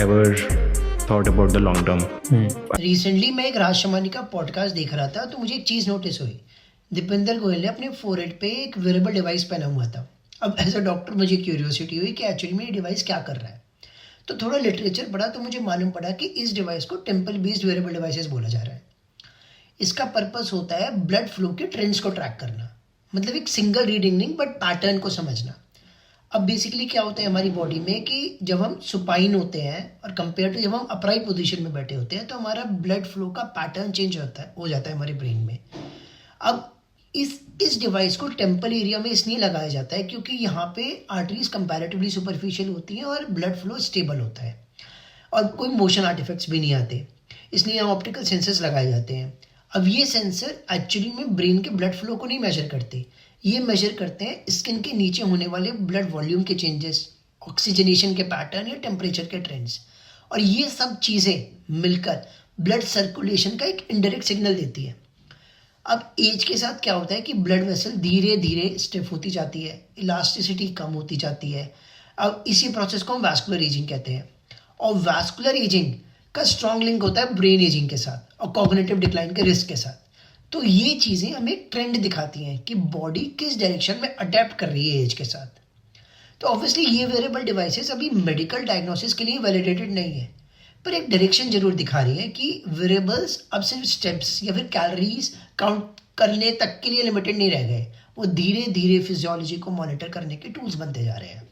ever thought about the long term. Recently मैं एक राज शमानी का पॉडकास्ट देख रहा था तो मुझे एक चीज़ नोटिस हुई। दीपेंद्र गोयल ने अपने फोरहेड पे एक वेरेबल डिवाइस पहना हुआ था। अब एज अ डॉक्टर मुझे क्यूरियोसिटी हुई कि एक्चुअली में ये डिवाइस क्या कर रहा है। तो थोड़ा लिटरेचर पढ़ा तो मुझे मालूम पड़ा कि इस डिवाइस को टेम्पल बेस्ड वेरेबल डिवाइसेस बोला जा रहा है। इसका पर्पस होता है ब्लड फ्लो के ट्रेंड्स को ट्रैक करना, मतलब एक सिंगल रीडिंग नहीं बट पैटर्न को समझना। अब बेसिकली क्या होता है हमारी बॉडी में कि जब हम सुपाइन होते हैं और कंपेयर टू जब हम अपराइट पोजीशन में बैठे होते हैं तो हमारा ब्लड फ्लो का पैटर्न चेंज हो जाता है हमारे ब्रेन में। अब इस डिवाइस को टेम्पल एरिया में इसलिए लगाया जाता है क्योंकि यहाँ पे आर्टरीज कंपैरेटिवली सुपरफिशियल होती हैं और ब्लड फ्लो स्टेबल होता है और कोई मोशन आर्टिफैक्ट्स भी नहीं आते, इसलिए यहाँ ऑप्टिकल सेंसर्स लगाए जाते हैं। अब ये सेंसर एक्चुअली में ब्रेन के ब्लड फ्लो को नहीं मेजर करते, ये मेजर करते हैं स्किन के नीचे होने वाले ब्लड वॉल्यूम के चेंजेस, ऑक्सीजनेशन के पैटर्न या टेम्परेचर के ट्रेंड्स। और ये सब चीज़ें मिलकर ब्लड सर्कुलेशन का एक इनडायरेक्ट सिग्नल देती है। अब एज के साथ क्या होता है कि ब्लड वेसल धीरे धीरे स्टिफ होती जाती है, इलास्टिसिटी कम होती जाती है। अब इसी प्रोसेस को हम वैस्कुलर एजिंग कहते हैं और वैस्कुलर एजिंग का स्ट्रॉन्ग लिंक होता है ब्रेन एजिंग के साथ और कॉग्निटिव डिक्लाइन के रिस्क के साथ। तो ये चीज़ें हमें ट्रेंड दिखाती हैं कि बॉडी किस डायरेक्शन में अडेप्ट कर रही है एज के साथ। तो ऑब्वियसली ये वेरेबल डिवाइसेस अभी मेडिकल डायग्नोसिस के लिए वैलिडेटेड नहीं है, पर एक डायरेक्शन जरूर दिखा रही है कि वेरेबल्स अब सिर्फ स्टेप्स या फिर कैलोरीज काउंट करने तक के लिए लिमिटेड नहीं रह गए, वो धीरे धीरे फिजियोलॉजी को मॉनिटर करने के टूल्स बनते जा रहे हैं।